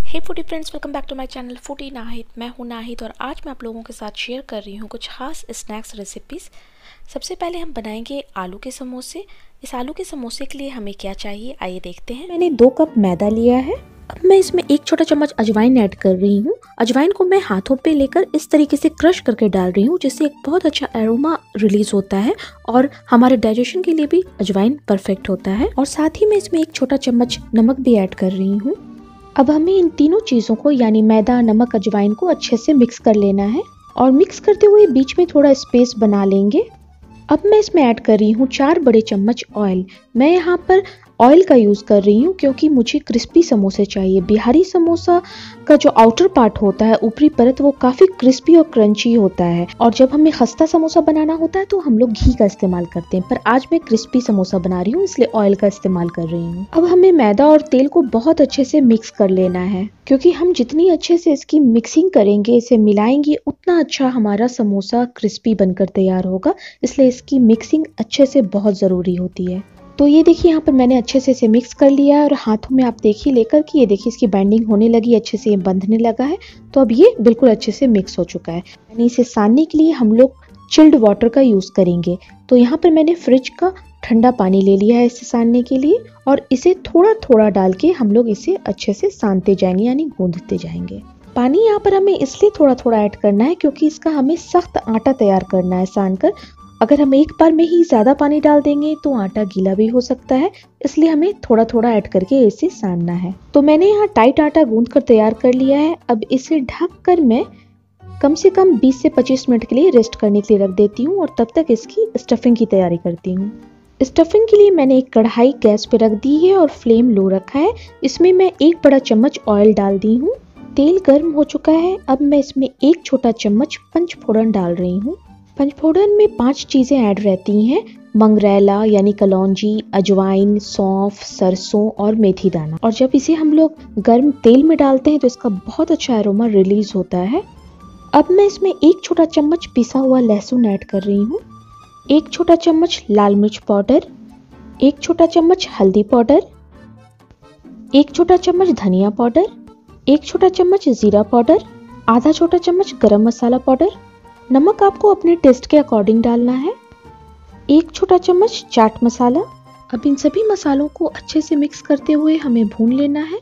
Hey foodie friends, welcome back to my channel foodie Nahid. मैं हूं नाहिद और आज मैं आप लोगों के साथ शेयर कर रही हूं कुछ खास स्नैक्स रेसिपीज़। सबसे पहले हम बनाएंगे आलू के समोसे। इस आलू के समोसे के लिए हमें क्या चाहिए, आइए देखते हैं। मैंने 2 कप मैदा लिया है। अब मैं इसमें 1 छोटा चम्मच अजवाइन ऐड कर रही हूँ। अजवाइन को मैं हाथों पे लेकर इस तरीके से क्रश करके डाल रही हूँ, जिससे एक बहुत अच्छा एरोमा रिलीज होता है और हमारे डाइजेशन के लिए भी अजवाइन परफेक्ट होता है। और साथ ही मैं इसमें 1 छोटा चम्मच नमक भी ऐड कर रही हूँ। अब हमें इन तीनों चीज़ों को यानी मैदा, नमक, अजवाइन को अच्छे से मिक्स कर लेना है और मिक्स करते हुए बीच में थोड़ा स्पेस बना लेंगे। अब मैं इसमें ऐड कर रही हूँ 4 बड़े चम्मच ऑयल। मैं यहाँ पर ऑयल का यूज़ कर रही हूँ क्योंकि मुझे क्रिस्पी समोसे चाहिए। बिहारी समोसा का जो आउटर पार्ट होता है, ऊपरी परत, वो काफ़ी क्रिस्पी और क्रंची होता है और जब हमें खस्ता समोसा बनाना होता है तो हम लोग घी का इस्तेमाल करते हैं, पर आज मैं क्रिस्पी समोसा बना रही हूँ इसलिए ऑयल का इस्तेमाल कर रही हूँ। अब हमें मैदा और तेल को बहुत अच्छे से मिक्स कर लेना है क्योंकि हम जितनी अच्छे से इसकी मिक्सिंग करेंगे, इसे मिलाएंगे, उतना अच्छा हमारा समोसा क्रिस्पी बनकर तैयार होगा। इसलिए इसकी मिक्सिंग अच्छे से बहुत ज़रूरी होती है। तो ये देखिए, यहाँ पर मैंने अच्छे से इसे मिक्स कर लिया है और हाथों में आप देखिए लेकर कि ये देखिए इसकी बाइंडिंग होने लगी, अच्छे से ये बंधने लगा है। तो अब ये बिल्कुल अच्छे से मिक्स हो चुका है। यानी इसे सानने के लिए हम लोग चिल्ड वाटर का यूज़ करेंगे। तो यहाँ पर मैंने फ्रिज का ठंडा पानी ले लिया है इसे सानने के लिए और इसे थोड़ा थोड़ा डाल के हम लोग इसे अच्छे से सानते जाएंगे यानी गूंदते जाएंगे। पानी यहाँ पर हमें इसलिए थोड़ा थोड़ा ऐड करना है क्योंकि इसका हमें सख्त आटा तैयार करना है सान कर। अगर हम एक बार में ही ज़्यादा पानी डाल देंगे तो आटा गीला भी हो सकता है, इसलिए हमें थोड़ा थोड़ा ऐड करके इसे सानना है। तो मैंने यहाँ टाइट आटा गूंद कर तैयार कर लिया है। अब इसे ढक कर मैं कम से कम 20 से 25 मिनट के लिए रेस्ट करने के लिए रख देती हूँ और तब तक इसकी स्टफिंग की तैयारी करती हूँ। स्टफिंग के लिए मैंने एक कढ़ाई गैस पे रख दी है और फ्लेम लो रखा है। इसमें मैं 1 बड़ा चम्मच ऑयल डाल दी हूँ। तेल गर्म हो चुका है। अब मैं इसमें 1 छोटा चम्मच पंचफोड़न डाल रही हूँ। पंचफोड़न में 5 चीज़ें ऐड रहती हैं: मंगरेला यानी कलौंजी, अजवाइन, सौंफ, सरसों और मेथी दाना। और जब इसे हम लोग गर्म तेल में डालते हैं तो इसका बहुत अच्छा एरोमा रिलीज होता है। अब मैं इसमें 1 छोटा चम्मच पिसा हुआ लहसुन ऐड कर रही हूँ, 1 छोटा चम्मच लाल मिर्च पाउडर, 1 छोटा चम्मच हल्दी पाउडर, 1 छोटा चम्मच धनिया पाउडर, 1 छोटा चम्मच जीरा पाउडर, आधा छोटा चम्मच गरम मसाला पाउडर। नमक आपको अपने टेस्ट के अकॉर्डिंग डालना है, 1 छोटा चम्मच चाट मसाला। अब इन सभी मसालों को अच्छे से मिक्स करते हुए हमें भून लेना है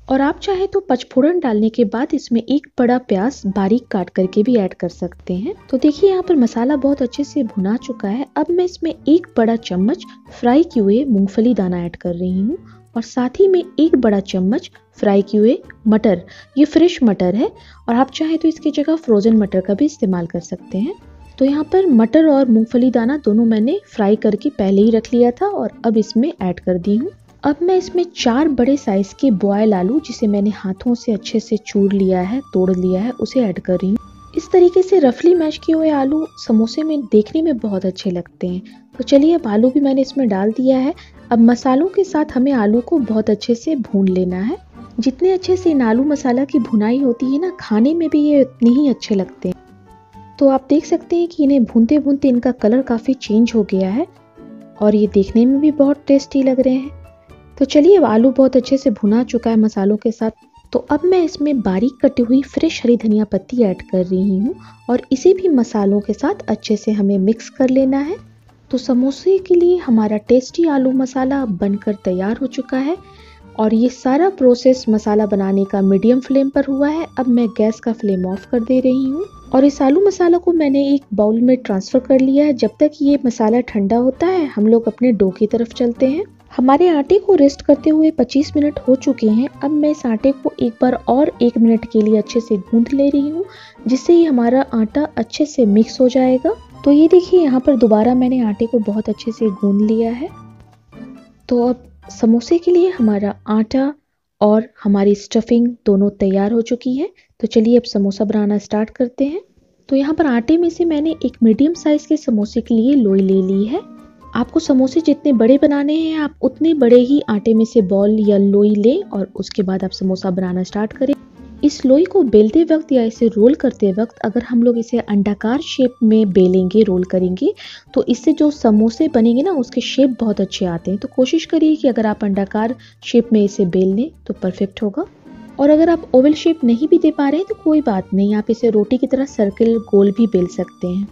और आप चाहे तो पचफोड़न डालने के बाद इसमें 1 बड़ा प्याज बारीक काट करके भी ऐड कर सकते हैं। तो देखिए यहाँ पर मसाला बहुत अच्छे से भुना चुका है। अब मैं इसमें 1 बड़ा चम्मच फ्राई किए हुए मूंगफली दाना ऐड कर रही हूँ और साथ ही में 1 बड़ा चम्मच फ्राई किए हुए मटर। ये फ्रेश मटर है और आप चाहे तो इसकी जगह फ्रोजन मटर का भी इस्तेमाल कर सकते हैं। तो यहाँ पर मटर और मूंगफली दाना दोनों मैंने फ्राई करके पहले ही रख लिया था और अब इसमें ऐड कर दी हूँ। अब मैं इसमें 4 बड़े साइज के बॉयल आलू, जिसे मैंने हाथों से अच्छे से चूर लिया है, तोड़ लिया है, उसे ऐड कर रही हूँ। इस तरीके से रफली मैश किए हुए आलू समोसे में देखने में बहुत अच्छे लगते हैं। तो चलिए, अब आलू भी मैंने इसमें डाल दिया है। अब मसालों के साथ हमें आलू को बहुत अच्छे से भून लेना है। जितने अच्छे से इन आलू मसाला की भुनाई होती है ना, खाने में भी ये उतने ही अच्छे लगते हैं। तो आप देख सकते हैं कि इन्हें भूनते भूनते इनका कलर काफ़ी चेंज हो गया है और ये देखने में भी बहुत टेस्टी लग रहे हैं। तो चलिए, अब आलू बहुत अच्छे से भुना चुका है मसालों के साथ। तो अब मैं इसमें बारीक कटी हुई फ्रेश हरी धनिया पत्ती ऐड कर रही हूँ और इसे भी मसालों के साथ अच्छे से हमें मिक्स कर लेना है। तो समोसे के लिए हमारा टेस्टी आलू मसाला बनकर तैयार हो चुका है और ये सारा प्रोसेस मसाला बनाने का मीडियम फ्लेम पर हुआ है। अब मैं गैस का फ्लेम ऑफ कर दे रही हूँ और इस आलू मसाला को मैंने एक बाउल में ट्रांसफ़र कर लिया है। जब तक ये मसाला ठंडा होता है हम लोग अपने डो की तरफ चलते हैं। हमारे आटे को रेस्ट करते हुए 25 मिनट हो चुके हैं। अब मैं इस आटे को एक बार और 1 मिनट के लिए अच्छे से गूंथ ले रही हूँ, जिससे ही हमारा आटा अच्छे से मिक्स हो जाएगा। तो ये देखिए, यहाँ पर दोबारा मैंने आटे को बहुत अच्छे से गूंथ लिया है। तो अब समोसे के लिए हमारा आटा और हमारी स्टफिंग दोनों तैयार हो चुकी है। तो चलिए, अब समोसा बनाना स्टार्ट करते हैं। तो यहाँ पर आटे में से मैंने एक मीडियम साइज के समोसे के लिए लोई ले ली है। आपको समोसे जितने बड़े बनाने हैं आप उतने बड़े ही आटे में से बॉल या लोई लें और उसके बाद आप समोसा बनाना स्टार्ट करें। इस लोई को बेलते वक्त या इसे रोल करते वक्त अगर हम लोग इसे अंडाकार शेप में बेलेंगे, रोल करेंगे, तो इससे जो समोसे बनेंगे ना, उसके शेप बहुत अच्छे आते हैं। तो कोशिश करिए कि अगर आप अंडाकार शेप में इसे बेल लें तो परफेक्ट होगा। और अगर आप ओवल शेप नहीं भी दे पा रहे हैं तो कोई बात नहीं, आप इसे रोटी की तरह सर्किल गोल भी बेल सकते हैं।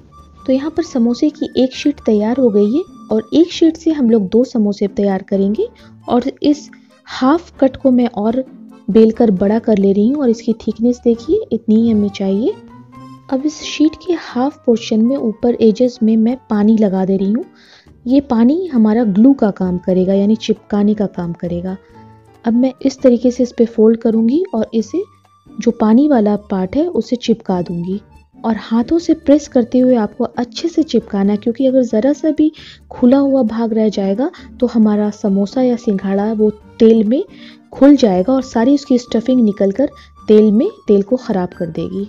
तो यहाँ पर समोसे की एक शीट तैयार हो गई है और एक शीट से हम लोग 2 समोसे तैयार करेंगे। और इस हाफ कट को मैं और बेल कर बड़ा कर ले रही हूँ और इसकी थिकनेस देखिए इतनी ही हमें चाहिए। अब इस शीट के हाफ पोर्शन में ऊपर एजेस में मैं पानी लगा दे रही हूँ। ये पानी हमारा ग्लू का काम करेगा, यानी चिपकाने का काम करेगा। अब मैं इस तरीके से इस पे फोल्ड करूँगी और इसे जो पानी वाला पार्ट है उसे चिपका दूँगी और हाथों से प्रेस करते हुए आपको अच्छे से चिपकाना, क्योंकि अगर ज़रा सा भी खुला हुआ भाग रह जाएगा तो हमारा समोसा या सिंघाड़ा वो तेल में खुल जाएगा और सारी उसकी स्टफिंग निकलकर तेल को ख़राब कर देगी।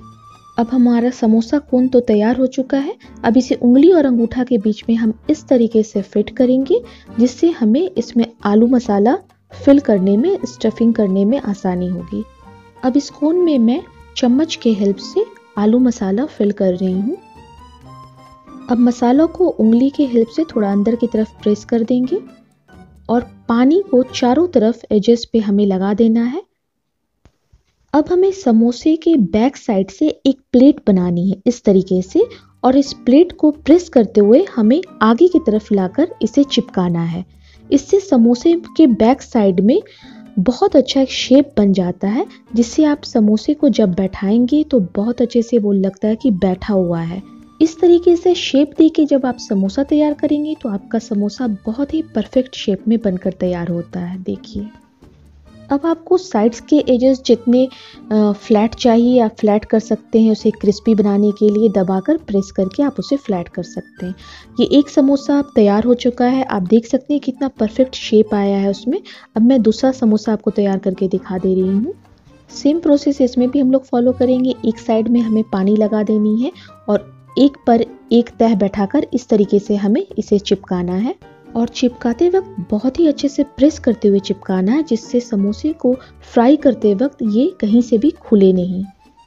अब हमारा समोसा कोन तो तैयार हो चुका है। अब इसे उंगली और अंगूठा के बीच में हम इस तरीके से फिट करेंगे जिससे हमें इसमें आलू मसाला फिल करने में, स्टफिंग करने में आसानी होगी। अब इस कोन में मैं चम्मच के हेल्प से आलू मसाला फिल कर रही हूँ। अब मसालों को उंगली के हेल्प से थोड़ा अंदर की तरफ प्रेस कर देंगे और पानी को चारों तरफ एजेस पे हमें लगा देना है। अब हमें समोसे के बैक साइड से एक प्लेट बनानी है इस तरीके से, और इस प्लेट को प्रेस करते हुए हमें आगे की तरफ लाकर इसे चिपकाना है। इससे समोसे के बैक साइड में बहुत अच्छा एक शेप बन जाता है, जिससे आप समोसे को जब बैठाएंगे तो बहुत अच्छे से वो लगता है कि बैठा हुआ है। इस तरीके से शेप देके जब आप समोसा तैयार करेंगे तो आपका समोसा बहुत ही परफेक्ट शेप में बनकर तैयार होता है। देखिए, अब आपको साइड्स के एजेस जितने फ्लैट चाहिए आप फ्लैट कर सकते हैं। उसे क्रिस्पी बनाने के लिए दबाकर प्रेस करके आप उसे फ्लैट कर सकते हैं। ये एक समोसा तैयार हो चुका है, आप देख सकते हैं कितना परफेक्ट शेप आया है उसमें। अब मैं दूसरा समोसा आपको तैयार करके दिखा दे रही हूँ। सेम प्रोसेस इसमें भी हम लोग फॉलो करेंगे। एक साइड में हमें पानी लगा देनी है और एक पर एक तह बैठाकर इस तरीके से हमें इसे चिपकाना है और चिपकाते वक्त बहुत ही अच्छे से प्रेस करते हुए चिपकाना है, जिससे समोसे को फ्राई करते वक्त ये कहीं से भी खुले नहीं।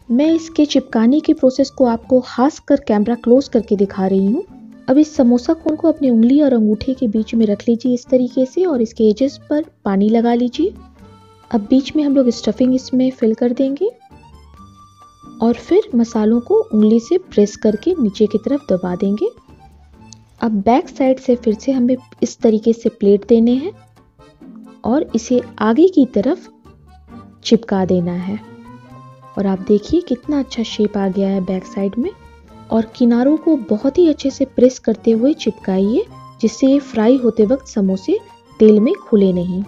मैं इसके चिपकाने की प्रोसेस को आपको खास कर कैमरा क्लोज करके दिखा रही हूँ। अब इस समोसा कोन को अपनी उंगली और अंगूठे के बीच में रख लीजिए इस तरीके से और इसके एजेस पर पानी लगा लीजिए। अब बीच में हम लोग स्टफिंग इसमें फिल कर देंगे और फिर मसालों को उंगली से प्रेस करके नीचे की तरफ दबा देंगे। अब बैक साइड से फिर से हमें इस तरीके से प्लेट देने हैं और इसे आगे की तरफ चिपका देना है। और आप देखिए कितना अच्छा शेप आ गया है बैक साइड में। और किनारों को बहुत ही अच्छे से प्रेस करते हुए चिपकाइए, जिससे ये फ्राई होते वक्त समोसे तेल में खुले नहीं।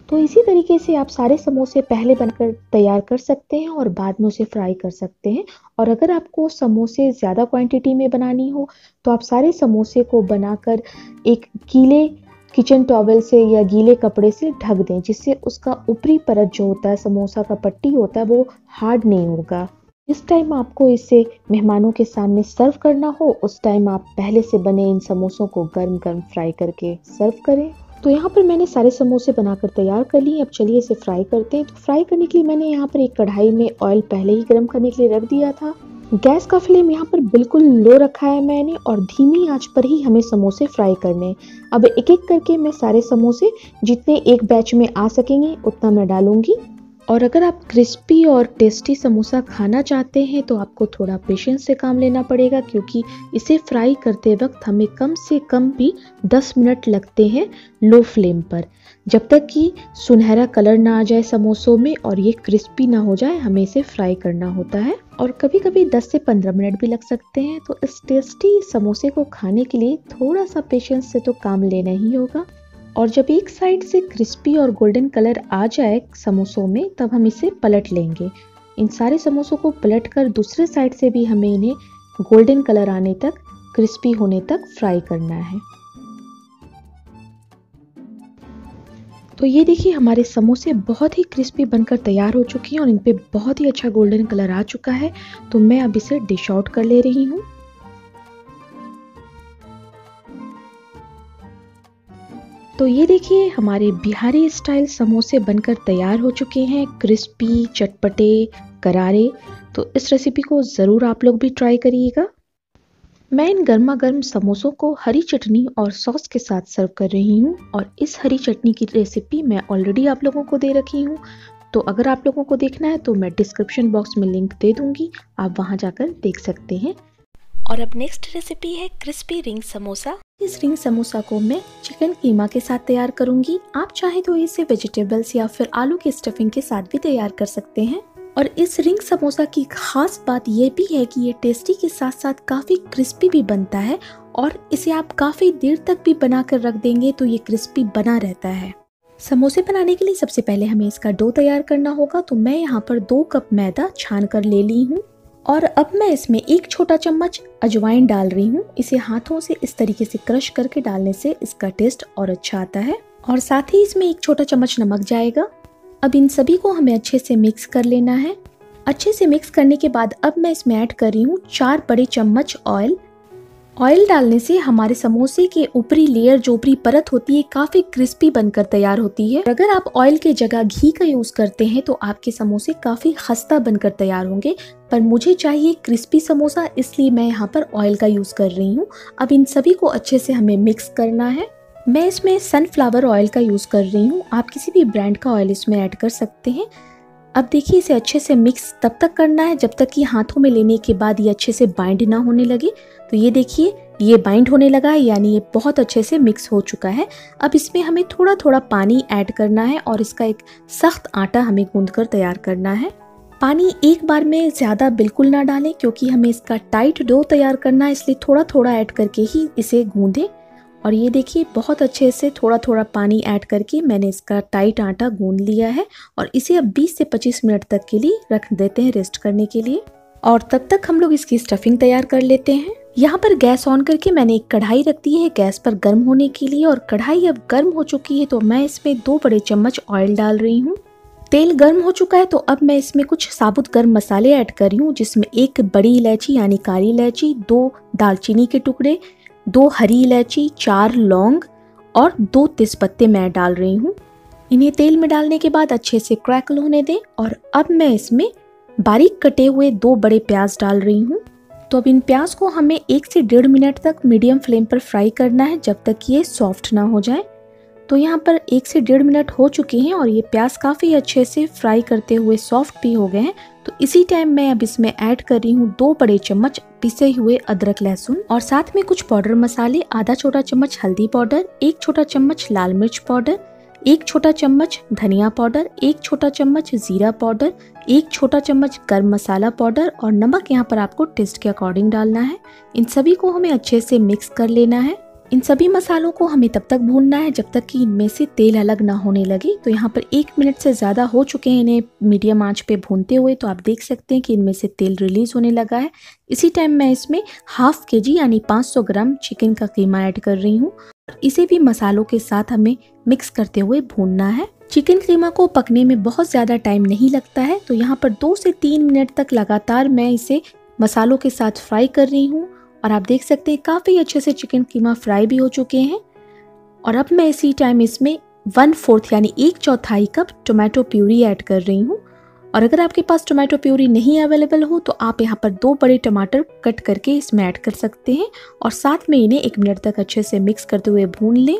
तो इसी तरीके से आप सारे समोसे पहले बनकर तैयार कर सकते हैं और बाद में उसे फ्राई कर सकते हैं। और अगर आपको समोसे ज़्यादा क्वांटिटी में बनानी हो तो आप सारे समोसे को बनाकर एक गीले किचन टॉवल से या गीले कपड़े से ढक दें, जिससे उसका ऊपरी परत जो होता है, समोसा का पट्टी होता है, वो हार्ड नहीं होगा। जिस टाइम आपको इसे मेहमानों के सामने सर्व करना हो उस टाइम आप पहले से बने इन समोसों को गर्म गर्म फ्राई करके सर्व करें। तो यहाँ पर मैंने सारे समोसे बनाकर तैयार कर लिए। अब चलिए इसे फ्राई करते हैं। तो फ्राई करने के लिए मैंने यहाँ पर एक कढ़ाई में ऑयल पहले ही गर्म करने के लिए रख दिया था। गैस का फ्लेम यहाँ पर बिल्कुल लो रखा है मैंने और धीमी आंच पर ही हमें समोसे फ्राई करने हैं। अब एक एक करके मैं सारे समोसे जितने एक बैच में आ सकेंगे उतना मैं डालूंगी। और अगर आप क्रिस्पी और टेस्टी समोसा खाना चाहते हैं तो आपको थोड़ा पेशेंस से काम लेना पड़ेगा, क्योंकि इसे फ्राई करते वक्त हमें कम से कम भी 10 मिनट लगते हैं लो फ्लेम पर, जब तक कि सुनहरा कलर ना आ जाए समोसों में और ये क्रिस्पी ना हो जाए हमें इसे फ्राई करना होता है। और कभी कभी 10 से 15 मिनट भी लग सकते हैं। तो इस टेस्टी समोसे को खाने के लिए थोड़ा सा पेशेंस से तो काम लेना ही होगा। और जब एक साइड से क्रिस्पी और गोल्डन कलर आ जाए समोसों में तब हम इसे पलट लेंगे। इन सारे समोसों को पलट कर दूसरे साइड से भी हमें इन्हें गोल्डन कलर आने तक, क्रिस्पी होने तक फ्राई करना है। तो ये देखिए हमारे समोसे बहुत ही क्रिस्पी बनकर तैयार हो चुके हैं और इन पे बहुत ही अच्छा गोल्डन कलर आ चुका है। तो मैं अब इसे डिश आउट कर ले रही हूँ। तो ये देखिए हमारे बिहारी स्टाइल समोसे बनकर तैयार हो चुके हैं, क्रिस्पी, चटपटे, करारे। तो इस रेसिपी को ज़रूर आप लोग भी ट्राई करिएगा। मैं इन गर्मा गर्म समोसों को हरी चटनी और सॉस के साथ सर्व कर रही हूँ और इस हरी चटनी की रेसिपी मैं ऑलरेडी आप लोगों को दे रखी हूँ। तो अगर आप लोगों को देखना है तो मैं डिस्क्रिप्शन बॉक्स में लिंक दे दूंगी, आप वहां जाकर देख सकते हैं। और अब नेक्स्ट रेसिपी है क्रिस्पी रिंग समोसा। इस रिंग समोसा को मैं चिकन कीमा के साथ तैयार करूंगी। आप चाहे तो इसे वेजिटेबल्स या फिर आलू की स्टफिंग के साथ भी तैयार कर सकते हैं। और इस रिंग समोसा की खास बात ये भी है कि ये टेस्टी के साथ साथ काफी क्रिस्पी भी बनता है और इसे आप काफी देर तक भी बना कर रख देंगे तो ये क्रिस्पी बना रहता है। समोसे बनाने के लिए सबसे पहले हमें इसका डो तैयार करना होगा। तो मैं यहाँ पर 2 कप मैदा छान कर ले ली हूँ और अब मैं इसमें 1 छोटा चम्मच अजवाइन डाल रही हूँ। इसे हाथों से इस तरीके से क्रश करके डालने से इसका टेस्ट और अच्छा आता है। और साथ ही इसमें 1 छोटा चम्मच नमक जाएगा। अब इन सभी को हमें अच्छे से मिक्स कर लेना है। अच्छे से मिक्स करने के बाद अब मैं इसमें ऐड कर रही हूँ 4 बड़े चम्मच ऑयल। ऑयल डालने से हमारे समोसे के ऊपरी लेयर जो ऊपरी परत होती है काफी क्रिस्पी बनकर तैयार होती है। अगर आप ऑयल के जगह घी का यूज करते हैं तो आपके समोसे काफी खस्ता बनकर तैयार होंगे, पर मुझे चाहिए क्रिस्पी समोसा, इसलिए मैं यहाँ पर ऑयल का यूज कर रही हूँ। अब इन सभी को अच्छे से हमें मिक्स करना है। मैं इसमें सनफ्लावर ऑयल का यूज कर रही हूँ, आप किसी भी ब्रांड का ऑयल इसमें ऐड कर सकते हैं। अब देखिए इसे अच्छे से मिक्स तब तक करना है जब तक कि हाथों में लेने के बाद ये अच्छे से बाइंड ना होने लगे। तो ये देखिए ये बाइंड होने लगा है, यानी ये बहुत अच्छे से मिक्स हो चुका है। अब इसमें हमें थोड़ा थोड़ा पानी ऐड करना है और इसका एक सख्त आटा हमें गूंद कर तैयार करना है। पानी एक बार में ज़्यादा बिल्कुल ना डालें क्योंकि हमें इसका टाइट डो तैयार करना है, इसलिए थोड़ा थोड़ा ऐड करके ही इसे गूंदें। और ये देखिए बहुत अच्छे से थोड़ा थोड़ा पानी ऐड करके मैंने इसका टाइट आटा गूंद लिया है और इसे अब 20 से 25 मिनट तक के लिए रख देते हैं रेस्ट करने के लिए। और तब तक हम लोग इसकी स्टफिंग तैयार कर लेते हैं। यहाँ पर गैस ऑन करके मैंने एक कढ़ाई रख दी है गैस पर गर्म होने के लिए और कढ़ाई अब गर्म हो चुकी है तो मैं इसमें 2 बड़े चम्मच ऑयल डाल रही हूँ। तेल गर्म हो चुका है तो अब मैं इसमें कुछ साबुत गर्म मसाले ऐड कर रही हूँ, जिसमें 1 बड़ी इलायची यानी काली इलायची, 2 दालचीनी के टुकड़े, 2 हरी इलायची, 4 लौंग और 2 तेजपत्ते मैं डाल रही हूँ। इन्हें तेल में डालने के बाद अच्छे से क्रैकल होने दें और अब मैं इसमें बारीक कटे हुए 2 बड़े प्याज डाल रही हूँ। तो अब इन प्याज को हमें 1 से 1.5 मिनट तक मीडियम फ्लेम पर फ्राई करना है जब तक ये सॉफ्ट ना हो जाए। तो यहाँ पर 1 से 1.5 मिनट हो चुके हैं और ये प्याज काफ़ी अच्छे से फ्राई करते हुए सॉफ्ट भी हो गए हैं। तो इसी टाइम मैं अब इसमें ऐड कर रही हूँ 2 बड़े चम्मच पिसे हुए अदरक लहसुन और साथ में कुछ पाउडर मसाले, आधा छोटा चम्मच हल्दी पाउडर, 1 छोटा चम्मच लाल मिर्च पाउडर, 1 छोटा चम्मच धनिया पाउडर, 1 छोटा चम्मच जीरा पाउडर, 1 छोटा चम्मच गर्म मसाला पाउडर और नमक यहाँ पर आपको टेस्ट के अकॉर्डिंग डालना है। इन सभी को हमें अच्छे से मिक्स कर लेना है। इन सभी मसालों को हमें तब तक भूनना है जब तक कि इनमें से तेल अलग ना होने लगे। तो यहाँ पर 1 मिनट से ज़्यादा हो चुके हैं इन्हें मीडियम आंच पे भूनते हुए, तो आप देख सकते हैं कि इनमें से तेल रिलीज होने लगा है। इसी टाइम मैं इसमें ½ kg यानी 500 ग्राम चिकन का कीमा ऐड कर रही हूँ। इसे भी मसालों के साथ हमें मिक्स करते हुए भूनना है। चिकन कीमा को पकने में बहुत ज़्यादा टाइम नहीं लगता है, तो यहाँ पर 2 से 3 मिनट तक लगातार मैं इसे मसालों के साथ फ्राई कर रही हूँ और आप देख सकते हैं काफ़ी अच्छे से चिकन कीमा फ्राई भी हो चुके हैं। और अब मैं इसी टाइम इसमें 1/4 यानी 1/4 कप टोमेटो प्यूरी ऐड कर रही हूँ। और अगर आपके पास टोमेटो प्यूरी नहीं अवेलेबल हो तो आप यहाँ पर 2 बड़े टमाटर कट करके इसमें ऐड कर सकते हैं और साथ में इन्हें 1 मिनट तक अच्छे से मिक्स करते हुए भून लें।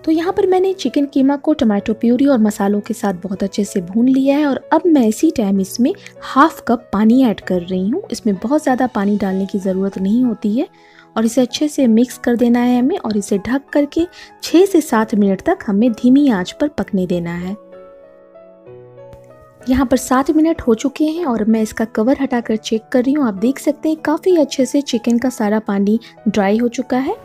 तो यहाँ पर मैंने चिकन कीमा को टमाटो प्यूरी और मसालों के साथ बहुत अच्छे से भून लिया है और अब मैं इसी टाइम इसमें ½ कप पानी ऐड कर रही हूँ। इसमें बहुत ज़्यादा पानी डालने की ज़रूरत नहीं होती है और इसे अच्छे से मिक्स कर देना है हमें और इसे ढक करके 6 से 7 मिनट तक हमें धीमी आंच पर पकने देना है। यहाँ पर 7 मिनट हो चुके हैं और मैं इसका कवर हटाकर चेक कर रही हूँ। आप देख सकते हैं काफ़ी अच्छे से चिकन का सारा पानी ड्राई हो चुका है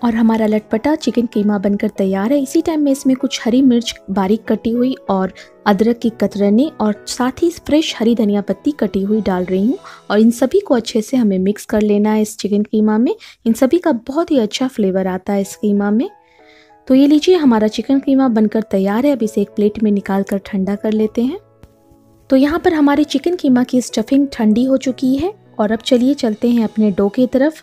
और हमारा लटपटा चिकन कीमा बनकर तैयार है। इसी टाइम में इसमें कुछ हरी मिर्च बारीक कटी हुई और अदरक की कतरनी और साथ ही फ्रेश हरी धनिया पत्ती कटी हुई डाल रही हूँ और इन सभी को अच्छे से हमें मिक्स कर लेना है इस चिकन कीमा में। इन सभी का बहुत ही अच्छा फ्लेवर आता है इस कीमा में। तो ये लीजिए हमारा चिकन कीमा बनकर तैयार है। अब इसे एक प्लेट में निकाल कर ठंडा कर लेते हैं। तो यहाँ पर हमारे चिकन कीमा की स्टफिंग ठंडी हो चुकी है और अब चलिए चलते हैं अपने डो की तरफ।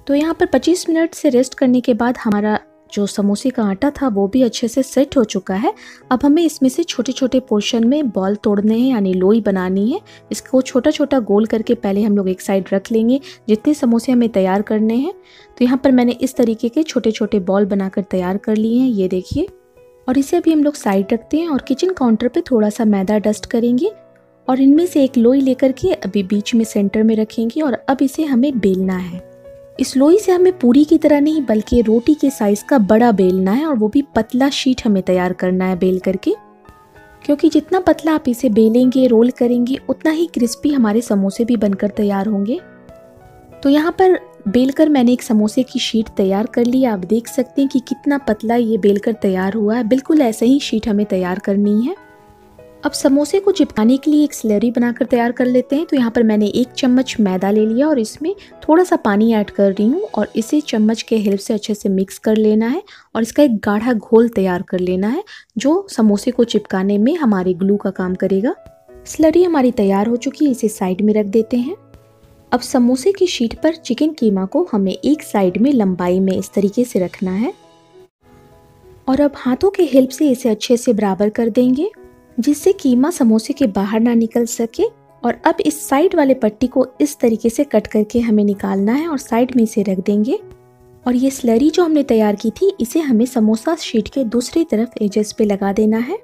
तो यहाँ पर 25 मिनट से रेस्ट करने के बाद हमारा जो समोसे का आटा था वो भी अच्छे से सेट हो चुका है। अब हमें इसमें से छोटे छोटे पोर्शन में बॉल तोड़ने हैं यानी लोई बनानी है। इसको छोटा छोटा गोल करके पहले हम लोग एक साइड रख लेंगे जितने समोसे हमें तैयार करने हैं। तो यहाँ पर मैंने इस तरीके के छोटे छोटे बॉल बनाकर तैयार कर लिए हैं। ये देखिए और इसे अभी हम लोग साइड रखते हैं और किचन काउंटर पे थोड़ा सा मैदा डस्ट करेंगे और इनमें से एक लोई लेकर के अभी बीच में सेंटर में रखेंगे और अब इसे हमें बेलना है। इस लोई से हमें पूरी की तरह नहीं बल्कि रोटी के साइज का बड़ा बेलना है और वो भी पतला शीट हमें तैयार करना है बेल करके, क्योंकि जितना पतला आप इसे बेलेंगे रोल करेंगे उतना ही क्रिस्पी हमारे समोसे भी बनकर तैयार होंगे। तो यहाँ पर बेलकर मैंने एक समोसे की शीट तैयार कर ली। आप देख सकते हैं कि कितना पतला ये बेलकर तैयार हुआ है। बिल्कुल ऐसे ही शीट हमें तैयार करनी है। अब समोसे को चिपकाने के लिए एक स्लरी बनाकर तैयार कर लेते हैं। तो यहाँ पर मैंने 1 चम्मच मैदा ले लिया और इसमें थोड़ा सा पानी ऐड कर रही हूँ और इसे चम्मच के हेल्प से अच्छे से मिक्स कर लेना है और इसका एक गाढ़ा घोल तैयार कर लेना है जो समोसे को चिपकाने में हमारे ग्लू का काम करेगा। स्लरी हमारी तैयार हो चुकी है, इसे साइड में रख देते हैं। अब समोसे की शीट पर चिकन कीमा को हमें एक साइड में लंबाई में इस तरीके से रखना है और अब हाथों के हेल्प से इसे अच्छे से बराबर कर देंगे जिससे कीमा समोसे के बाहर ना निकल सके। और अब इस साइड वाले पट्टी को इस तरीके से कट करके हमें निकालना है और साइड में इसे रख देंगे। और ये स्लरी जो हमने तैयार की थी इसे हमें समोसा शीट के दूसरी तरफ एजेस पे लगा देना है।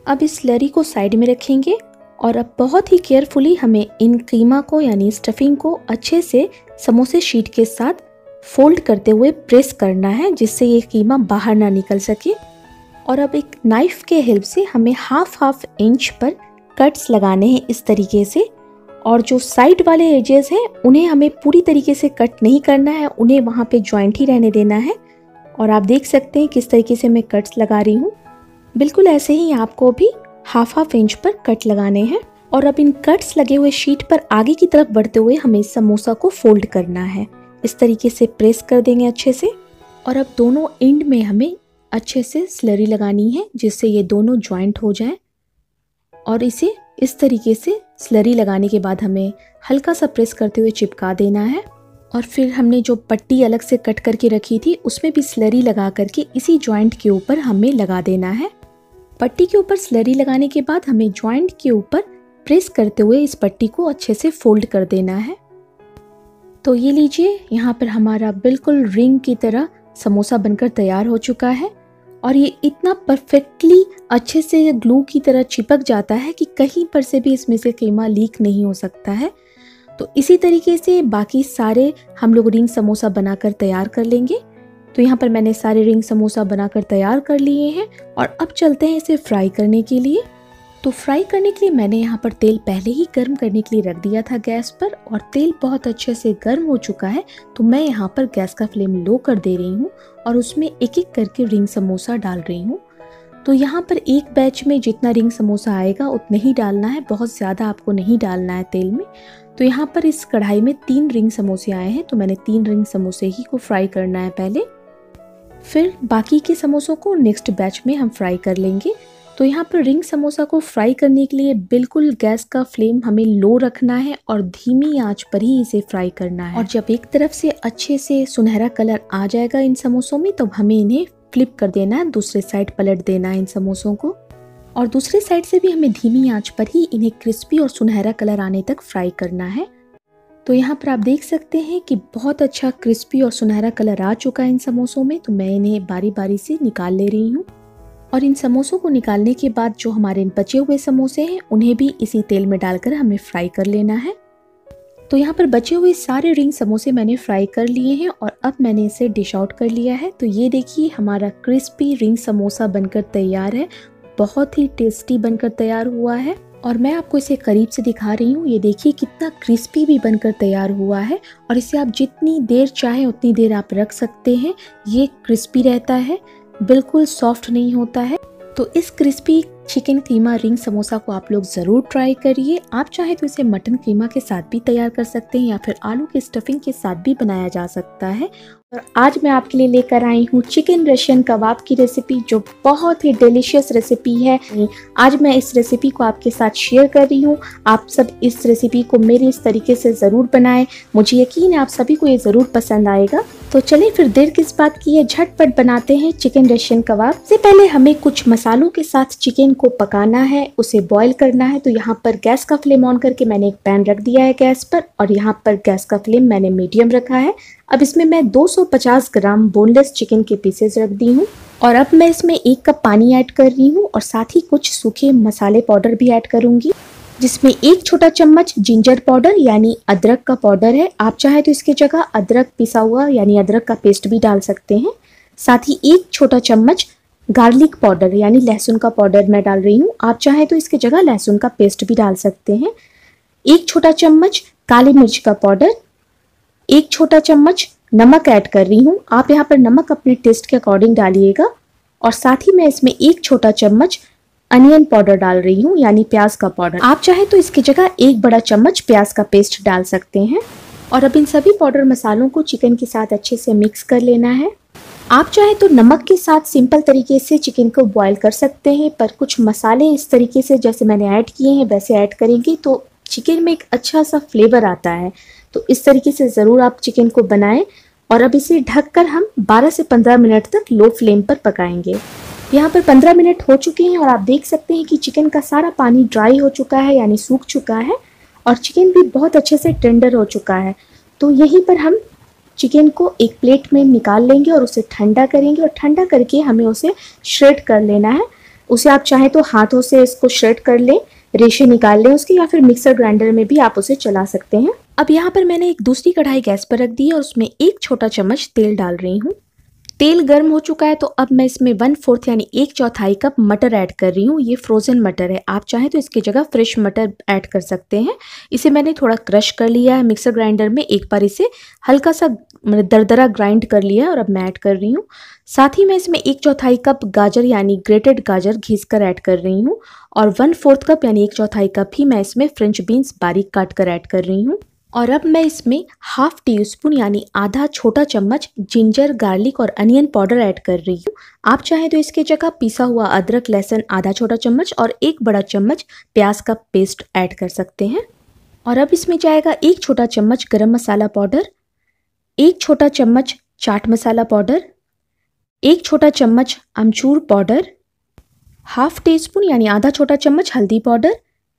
अब इस स्लरी को साइड में रखेंगे और अब बहुत ही केयरफुली हमें इन कीमा को यानी स्टफिंग को अच्छे से समोसे शीट के साथ फोल्ड करते हुए प्रेस करना है जिससे ये कीमा बाहर ना निकल सके। और अब एक नाइफ के हेल्प से हमें हाफ इंच पर कट्स लगाने हैं इस तरीके से। और जो साइड वाले एजेस हैं उन्हें हमें पूरी तरीके से कट नहीं करना है, उन्हें वहाँ पे जॉइंट ही रहने देना है। और आप देख सकते हैं किस तरीके से मैं कट्स लगा रही हूँ। बिल्कुल ऐसे ही आपको भी हाफ इंच पर कट लगाने हैं। और अब इन कट्स लगे हुए शीट पर आगे की तरफ बढ़ते हुए हमें समोसा को फोल्ड करना है। इस तरीके से प्रेस कर देंगे अच्छे से। और अब दोनों एंड में हमें अच्छे से स्लरी लगानी है जिससे ये दोनों जॉइंट हो जाएं। और इसे इस तरीके से स्लरी लगाने के बाद हमें हल्का सा प्रेस करते हुए चिपका देना है। और फिर हमने जो पट्टी अलग से कट करके रखी थी उसमें भी स्लरी लगा करके इसी जॉइंट के ऊपर हमें लगा देना है। पट्टी के ऊपर स्लरी लगाने के बाद हमें जॉइंट के ऊपर प्रेस करते हुए इस पट्टी को अच्छे से फोल्ड कर देना है। तो ये लीजिए, यहाँ पर हमारा बिल्कुल रिंग की तरह समोसा बनकर तैयार हो चुका है। और ये इतना परफेक्टली अच्छे से ग्लू की तरह चिपक जाता है कि कहीं पर से भी इसमें से कीमा लीक नहीं हो सकता है। तो इसी तरीके से बाकी सारे हम लोग रिंग समोसा बनाकर तैयार कर लेंगे। तो यहाँ पर मैंने सारे रिंग समोसा बनाकर तैयार कर लिए हैं और अब चलते हैं इसे फ्राई करने के लिए। तो फ्राई करने के लिए मैंने यहाँ पर तेल पहले ही गर्म करने के लिए रख दिया था गैस पर और तेल बहुत अच्छे से गर्म हो चुका है। तो मैं यहाँ पर गैस का फ्लेम लो कर दे रही हूँ और उसमें एक एक करके रिंग समोसा डाल रही हूँ। तो यहाँ पर एक बैच में जितना रिंग समोसा आएगा उतना ही डालना है, बहुत ज़्यादा आपको नहीं डालना है तेल में। तो यहाँ पर इस कढ़ाई में 3 रिंग समोसे आए हैं तो मैंने 3 रिंग समोसे ही को फ्राई करना है पहले, फिर बाकी के समोसों को नेक्स्ट बैच में हम फ्राई कर लेंगे। तो यहाँ पर रिंग समोसा को फ्राई करने के लिए बिल्कुल गैस का फ्लेम हमें लो रखना है और धीमी आंच पर ही इसे फ्राई करना है। और जब एक तरफ से अच्छे से सुनहरा कलर आ जाएगा इन समोसों में तो हमें इन्हें फ्लिप कर देना है, दूसरे साइड पलट देना है इन समोसों को। और दूसरे साइड से भी हमें धीमी आंच पर ही इन्हें क्रिस्पी और सुनहरा कलर आने तक फ्राई करना है। तो यहाँ पर आप देख सकते हैं कि बहुत अच्छा क्रिस्पी और सुनहरा कलर आ चुका है इन समोसों में। तो मैं इन्हें बारी बारी से निकाल ले रही हूँ। और इन समोसों को निकालने के बाद जो हमारे बचे हुए समोसे हैं उन्हें भी इसी तेल में डालकर हमें फ्राई कर लेना है। तो यहाँ पर बचे हुए सारे रिंग समोसे मैंने फ्राई कर लिए हैं और अब मैंने इसे डिश आउट कर लिया है। तो ये देखिए हमारा क्रिस्पी रिंग समोसा बनकर तैयार है, बहुत ही टेस्टी बनकर तैयार हुआ है। और मैं आपको इसे करीब से दिखा रही हूँ, ये देखिए कितना क्रिस्पी भी बनकर तैयार हुआ है। और इसे आप जितनी देर चाहें उतनी देर आप रख सकते हैं, ये क्रिस्पी रहता है, बिल्कुल सॉफ्ट नहीं होता है। तो इस क्रिस्पी चिकन कीमा रिंग समोसा को आप लोग ज़रूर ट्राई करिए। आप चाहे तो इसे मटन कीमा के साथ भी तैयार कर सकते हैं या फिर आलू के स्टफिंग के साथ भी बनाया जा सकता है। और आज मैं आपके लिए लेकर आई हूँ चिकन रशियन कबाब की रेसिपी, जो बहुत ही डिलीशियस रेसिपी है। आज मैं इस रेसिपी को आपके साथ शेयर कर रही हूँ। आप सब इस रेसिपी को मेरे इस तरीके से ज़रूर बनाएं, मुझे यकीन है आप सभी को ये ज़रूर पसंद आएगा। तो चलिए फिर देर किस बात की है, झटपट बनाते हैं चिकन रशियन कबाब। से पहले हमें कुछ मसालों के साथ चिकन को पकाना है, उसे बॉईल करना है। तो यहाँ पर गैस का फ्लेम ऑन करके मैंने एक पैन रख दिया है गैस पर और यहाँ पर गैस का फ्लेम मैंने मीडियम रखा है। अब इसमें मैं 250 ग्राम बोनलेस चिकन के पीसेस रख दी हूँ और अब मैं इसमें 1 कप पानी ऐड कर रही हूँ और साथ ही कुछ सूखे मसाले पाउडर भी ऐड करूँगी, जिसमें 1 छोटा चम्मच जिंजर पाउडर यानी अदरक का पाउडर है। आप चाहे तो इसकी जगह अदरक पिसा हुआ यानी अदरक का पेस्ट भी डाल सकते हैं। साथ ही 1 छोटा चम्मच गार्लिक पाउडर यानी लहसुन का पाउडर मैं डाल रही हूँ। आप चाहे तो इसकी जगह लहसुन का पेस्ट भी डाल सकते हैं। 1 छोटा चम्मच काली मिर्च का पाउडर, 1 छोटा चम्मच नमक ऐड कर रही हूँ। आप यहाँ पर नमक अपने टेस्ट के अकॉर्डिंग डालिएगा। और साथ ही मैं इसमें 1 छोटा चम्मच अनियन पाउडर डाल रही हूँ यानी प्याज का पाउडर। आप चाहे तो इसकी जगह 1 बड़ा चम्मच प्याज का पेस्ट डाल सकते हैं। और अब इन सभी पाउडर मसालों को चिकन के साथ अच्छे से मिक्स कर लेना है। आप चाहे तो नमक के साथ सिंपल तरीके से चिकन को बॉईल कर सकते हैं, पर कुछ मसाले इस तरीके से जैसे मैंने ऐड किए हैं वैसे ऐड करेंगे तो चिकन में एक अच्छा सा फ्लेवर आता है। तो इस तरीके से ज़रूर आप चिकन को बनाएं। और अब इसे ढककर हम 12 से 15 मिनट तक लो फ्लेम पर पकाएंगे। यहाँ पर 15 मिनट हो चुके हैं और आप देख सकते हैं कि चिकन का सारा पानी ड्राई हो चुका है यानी सूख चुका है और चिकन भी बहुत अच्छे से टेंडर हो चुका है। तो यहीं पर हम चिकन को एक प्लेट में निकाल लेंगे और उसे ठंडा करेंगे और ठंडा करके हमें उसे श्रेड कर लेना है। उसे आप चाहे तो हाथों से इसको श्रेड कर लें, रेशे निकाल लें उसके, या फिर मिक्सर ग्राइंडर में भी आप उसे चला सकते हैं। अब यहाँ पर मैंने एक दूसरी कढ़ाई गैस पर रख दी है और उसमें 1 छोटा चम्मच तेल डाल रही हूँ। तेल गर्म हो चुका है तो अब मैं इसमें 1/4 यानी 1/4 कप मटर ऐड कर रही हूँ। ये फ्रोज़न मटर है, आप चाहें तो इसकी जगह फ्रेश मटर ऐड कर सकते हैं। इसे मैंने थोड़ा क्रश कर लिया है मिक्सर ग्राइंडर में, एक बार इसे हल्का सा दरदरा ग्राइंड कर लिया है और अब मैं ऐड कर रही हूँ। साथ ही मैं इसमें 1/4 कप गाजर यानी ग्रेटेड गाजर घिस कर ऐड कर रही हूँ और 1/4 कप यानी 1/4 कप ही मैं इसमें फ्रेंच बीन्स बारीक काट कर ऐड कर रही हूँ। और अब मैं इसमें ½ टीस्पून यानी आधा छोटा चम्मच जिंजर गार्लिक और अनियन पाउडर ऐड कर रही हूँ। आप चाहें तो इसके जगह पिसा हुआ अदरक लहसुन आधा छोटा चम्मच और 1 बड़ा चम्मच प्याज का पेस्ट ऐड कर सकते हैं। और अब इसमें जाएगा 1 छोटा चम्मच गरम मसाला पाउडर, 1 छोटा चम्मच चाट मसाला पाउडर, 1 छोटा चम्मच अमचूर पाउडर, ½ टीस्पून यानी आधा छोटा चम्मच हल्दी पाउडर,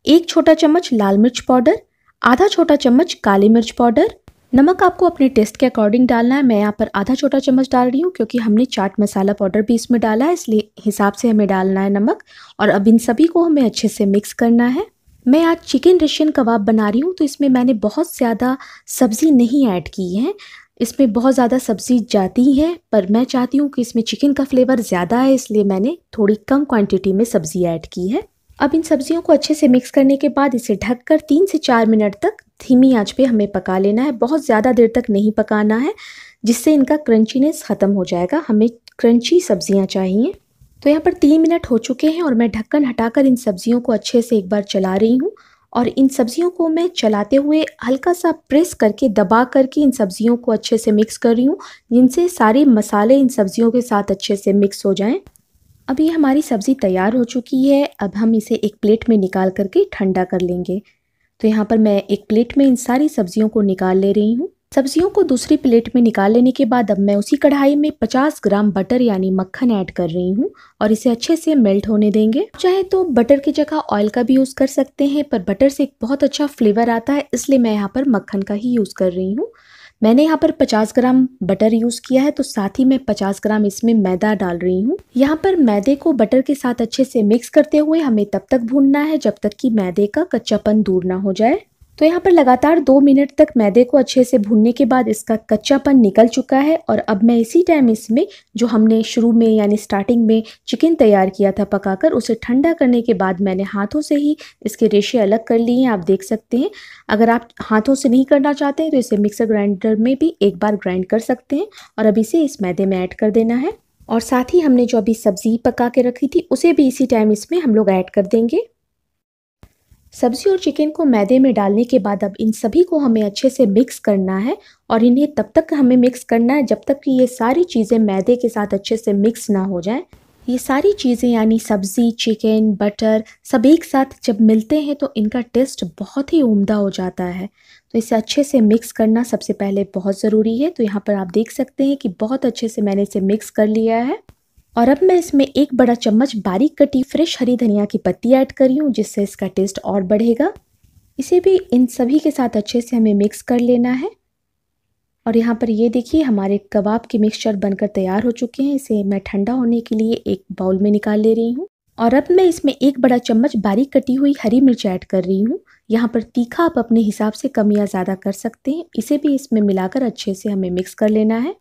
1 छोटा चम्मच लाल मिर्च पाउडर, आधा छोटा चम्मच काली मिर्च पाउडर। नमक आपको अपने टेस्ट के अकॉर्डिंग डालना है। मैं यहाँ पर आधा छोटा चम्मच डाल रही हूँ क्योंकि हमने चाट मसाला पाउडर भी इसमें डाला है, इसलिए हिसाब से हमें डालना है नमक। और अब इन सभी को हमें अच्छे से मिक्स करना है। मैं आज चिकन रशियन कबाब बना रही हूँ तो इसमें मैंने बहुत ज़्यादा सब्ज़ी नहीं ऐड की है। इसमें बहुत ज़्यादा सब्ज़ी जाती है, पर मैं चाहती हूँ कि इसमें चिकन का फ्लेवर ज़्यादा है, इसलिए मैंने थोड़ी कम क्वांटिटी में सब्ज़ी ऐड की है। अब इन सब्जियों को अच्छे से मिक्स करने के बाद इसे ढककर 3 से 4 मिनट तक धीमी आंच पे हमें पका लेना है। बहुत ज़्यादा देर तक नहीं पकाना है, जिससे इनका क्रंचीनेस ख़त्म हो जाएगा। हमें क्रंची सब्जियां चाहिए। तो यहाँ पर 3 मिनट हो चुके हैं और मैं ढक्कन हटाकर इन सब्जियों को अच्छे से एक बार चला रही हूँ। और इन सब्जियों को मैं चलाते हुए हल्का सा प्रेस करके दबा करके इन सब्जियों को अच्छे से मिक्स कर रही हूँ, जिनसे सारे मसाले इन सब्जियों के साथ अच्छे से मिक्स हो जाएं। अब ये हमारी सब्ज़ी तैयार हो चुकी है। अब हम इसे एक प्लेट में निकाल करके ठंडा कर लेंगे। तो यहाँ पर मैं एक प्लेट में इन सारी सब्जियों को निकाल ले रही हूँ। सब्जियों को दूसरी प्लेट में निकाल लेने के बाद अब मैं उसी कढ़ाई में 50 ग्राम बटर यानी मक्खन ऐड कर रही हूँ और इसे अच्छे से मेल्ट होने देंगे। चाहे तो बटर की जगह ऑयल का भी यूज़ कर सकते हैं, पर बटर से एक बहुत अच्छा फ्लेवर आता है, इसलिए मैं यहाँ पर मक्खन का ही यूज़ कर रही हूँ। मैंने यहाँ पर 50 ग्राम बटर यूज़ किया है, तो साथ ही मैं 50 ग्राम इसमें मैदा डाल रही हूँ। यहाँ पर मैदे को बटर के साथ अच्छे से मिक्स करते हुए हमें तब तक भूनना है जब तक कि मैदे का कच्चापन दूर ना हो जाए। तो यहाँ पर लगातार 2 मिनट तक मैदे को अच्छे से भूनने के बाद इसका कच्चापन निकल चुका है। और अब मैं इसी टाइम इसमें जो हमने शुरू में यानी स्टार्टिंग में चिकन तैयार किया था पकाकर, उसे ठंडा करने के बाद मैंने हाथों से ही इसके रेशे अलग कर लिए हैं, आप देख सकते हैं। अगर आप हाथों से नहीं करना चाहते हैं तो इसे मिक्सर ग्राइंडर में भी एक बार ग्राइंड कर सकते हैं। और अब इसे इस मैदे में ऐड कर देना है। और साथ ही हमने जो अभी सब्जी पका के रखी थी उसे भी इसी टाइम इसमें हम लोग ऐड कर देंगे। सब्जी और चिकन को मैदे में डालने के बाद अब इन सभी को हमें अच्छे से मिक्स करना है। और इन्हें तब तक हमें मिक्स करना है जब तक कि ये सारी चीज़ें मैदे के साथ अच्छे से मिक्स ना हो जाए। ये सारी चीज़ें यानी सब्ज़ी, चिकन, बटर सब एक साथ जब मिलते हैं तो इनका टेस्ट बहुत ही उम्दा हो जाता है। तो इसे अच्छे से मिक्स करना सबसे पहले बहुत ज़रूरी है। तो यहाँ पर आप देख सकते हैं कि बहुत अच्छे से मैंने इसे मिक्स कर लिया है। और अब मैं इसमें 1 बड़ा चम्मच बारीक कटी फ्रेश हरी धनिया की पत्ती ऐड कर रही हूँ, जिससे इसका टेस्ट और बढ़ेगा। इसे भी इन सभी के साथ अच्छे से हमें मिक्स कर लेना है। और यहाँ पर ये देखिए हमारे कबाब के मिक्सचर बनकर तैयार हो चुके हैं। इसे मैं ठंडा होने के लिए एक बाउल में निकाल ले रही हूँ और अब मैं इसमें 1 बड़ा चम्मच बारीक कटी हुई हरी मिर्च ऐड कर रही हूँ। यहाँ पर तीखा आप अपने हिसाब से कम या ज़्यादा कर सकते हैं। इसे भी इसमें मिलाकर अच्छे से हमें मिक्स कर लेना है।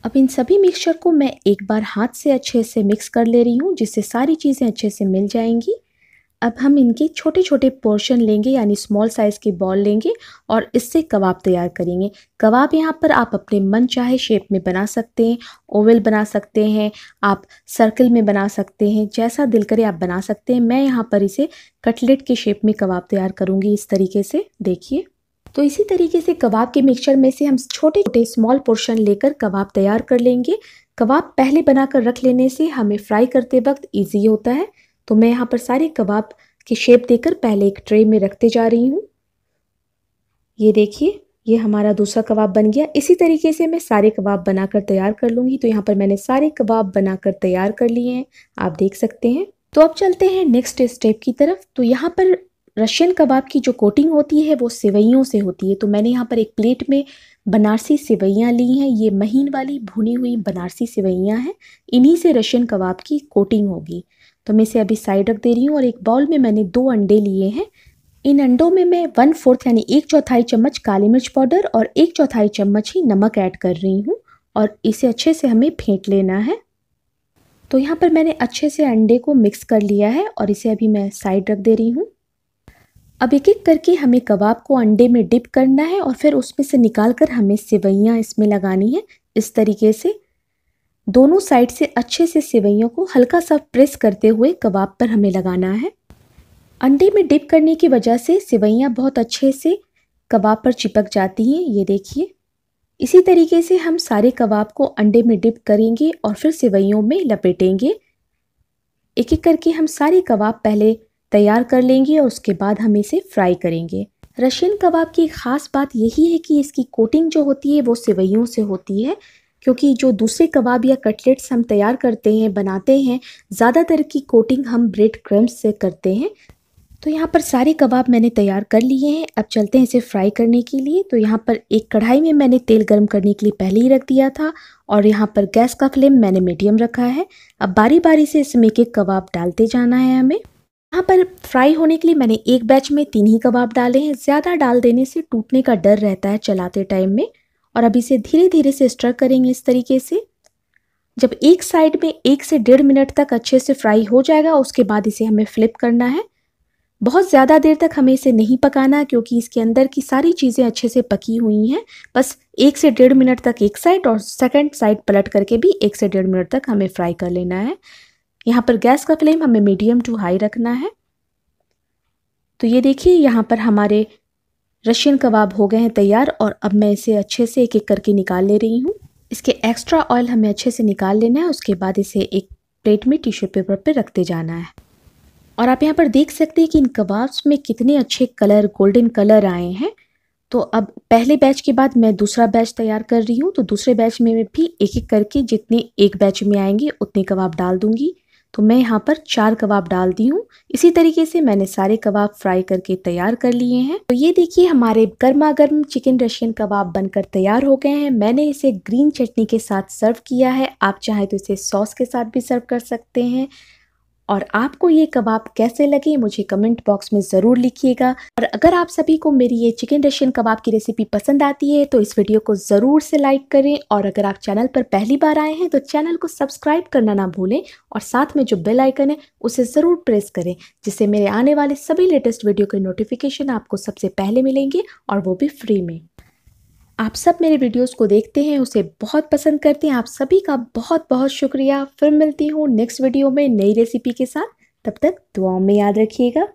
अब इन सभी मिक्सचर को मैं एक बार हाथ से अच्छे से मिक्स कर ले रही हूँ, जिससे सारी चीज़ें अच्छे से मिल जाएंगी। अब हम इनके छोटे छोटे पोर्शन लेंगे, यानी स्मॉल साइज़ के बॉल लेंगे और इससे कबाब तैयार करेंगे। कबाब यहाँ पर आप अपने मन चाहे शेप में बना सकते हैं, ओवल बना सकते हैं, आप सर्कल में बना सकते हैं, जैसा दिल करे आप बना सकते हैं। मैं यहाँ पर इसे कटलेट के शेप में कबाब तैयार करूँगी इस तरीके से, देखिए। तो इसी तरीके से कबाब के मिक्सचर में से हम छोटे छोटे स्मॉल पोर्शन लेकर कबाब तैयार कर लेंगे। कबाब पहले बनाकर रख लेने से हमें फ्राई करते वक्त ईजी होता है। तो मैं यहाँ पर सारे कबाब की शेप देकर पहले एक ट्रे में रखते जा रही हूँ। ये देखिए, ये हमारा दूसरा कबाब बन गया। इसी तरीके से मैं सारे कबाब बनाकर तैयार कर लूँगी। तो यहाँ पर मैंने सारे कबाब बनाकर तैयार कर लिए हैं, आप देख सकते हैं। तो अब चलते हैं नेक्स्ट स्टेप की तरफ। तो यहाँ पर रशियन कबाब की जो कोटिंग होती है वो सेवइयों से होती है। तो मैंने यहाँ पर एक प्लेट में बनारसी सेवइयाँ ली हैं। ये महीन वाली भुनी हुई बनारसी सेवइयाँ हैं। इन्हीं से रशियन कबाब की कोटिंग होगी। तो मैं इसे अभी साइड रख दे रही हूँ और एक बाउल में मैंने 2 अंडे लिए हैं। इन अंडों में मैं 1/4 यानी 1/4 चम्मच काली मिर्च पाउडर और 1/4 चम्मच ही नमक ऐड कर रही हूँ और इसे अच्छे से हमें फेंट लेना है। तो यहाँ पर मैंने अच्छे से अंडे को मिक्स कर लिया है और इसे अभी मैं साइड रख दे रही हूँ। अब एक एक करके हमें कबाब को अंडे में डिप करना है और फिर उसमें से निकालकर हमें सेवइयाँ इसमें लगानी है। इस तरीके से दोनों साइड से अच्छे से सेवइयों को हल्का सा प्रेस करते हुए कबाब पर हमें लगाना है। अंडे में डिप करने की वजह से सेवइयाँ बहुत अच्छे से कबाब पर चिपक जाती हैं, ये देखिए। इसी तरीके से हम सारे कबाब को अंडे में डिप करेंगे और फिर सेवइयों में लपेटेंगे। एक एक करके हम सारे कबाब पहले तैयार कर लेंगे और उसके बाद हम इसे फ्राई करेंगे। रशियन कबाब की ख़ास बात यही है कि इसकी कोटिंग जो होती है वो सेवइयों से होती है, क्योंकि जो दूसरे कबाब या कटलेट्स हम तैयार करते हैं, बनाते हैं, ज़्यादातर की कोटिंग हम ब्रेड क्रम्स से करते हैं। तो यहाँ पर सारे कबाब मैंने तैयार कर लिए हैं। अब चलते हैं इसे फ्राई करने के लिए। तो यहाँ पर एक कढ़ाई में मैंने तेल गर्म करने के लिए पहले ही रख दिया था और यहाँ पर गैस का फ्लेम मैंने मीडियम रखा है। अब बारी बारी से इसमें एक एक कबाब डालते जाना है हमें। यहाँ पर फ्राई होने के लिए मैंने एक बैच में 3 ही कबाब डाले हैं। ज़्यादा डाल देने से टूटने का डर रहता है चलाते टाइम में। और अब इसे धीरे धीरे से स्टर करेंगे इस तरीके से। जब एक साइड में 1 से 1.5 मिनट तक अच्छे से फ्राई हो जाएगा, उसके बाद इसे हमें फ्लिप करना है। बहुत ज़्यादा देर तक हमें इसे नहीं पकाना है, क्योंकि इसके अंदर की सारी चीज़ें अच्छे से पकी हुई हैं। बस 1 से 1.5 मिनट तक एक साइड और सेकंड साइड पलट करके भी 1 से 1.5 मिनट तक हमें फ्राई कर लेना है। यहाँ पर गैस का फ्लेम हमें मीडियम टू हाई रखना है। तो ये देखिए, यहाँ पर हमारे रशियन कबाब हो गए हैं तैयार और अब मैं इसे अच्छे से एक एक करके निकाल ले रही हूँ। इसके एक्स्ट्रा ऑयल हमें अच्छे से निकाल लेना है। उसके बाद इसे एक प्लेट में टिश्यू पेपर पे रखते जाना है। और आप यहाँ पर देख सकते हैं कि इन कबाब्स में कितने अच्छे कलर, गोल्डन कलर आए हैं। तो अब पहले बैच के बाद मैं दूसरा बैच तैयार कर रही हूँ। तो दूसरे बैच में भी एक एक करके जितने एक बैच में आएंगे उतने कबाब डाल दूंगी। तो मैं यहाँ पर 4 कबाब डाल दी हूँ। इसी तरीके से मैंने सारे कबाब फ्राई करके तैयार कर लिए हैं। तो ये देखिए, हमारे गर्मा गर्म चिकन रशियन कबाब बनकर तैयार हो गए हैं। मैंने इसे ग्रीन चटनी के साथ सर्व किया है। आप चाहें तो इसे सॉस के साथ भी सर्व कर सकते हैं। और आपको ये कबाब कैसे लगे मुझे कमेंट बॉक्स में ज़रूर लिखिएगा। और अगर आप सभी को मेरी ये चिकन रशियन कबाब की रेसिपी पसंद आती है तो इस वीडियो को ज़रूर से लाइक करें। और अगर आप चैनल पर पहली बार आए हैं तो चैनल को सब्सक्राइब करना ना भूलें और साथ में जो बेल आइकन है उसे ज़रूर प्रेस करें, जिससे मेरे आने वाले सभी लेटेस्ट वीडियो के नोटिफिकेशन आपको सबसे पहले मिलेंगे और वो भी फ्री में। आप सब मेरे वीडियोस को देखते हैं, उसे बहुत पसंद करते हैं। आप सभी का बहुत बहुत शुक्रिया। फिर मिलती हूँ नेक्स्ट वीडियो में नई रेसिपी के साथ। तब तक दुआओं में याद रखिएगा।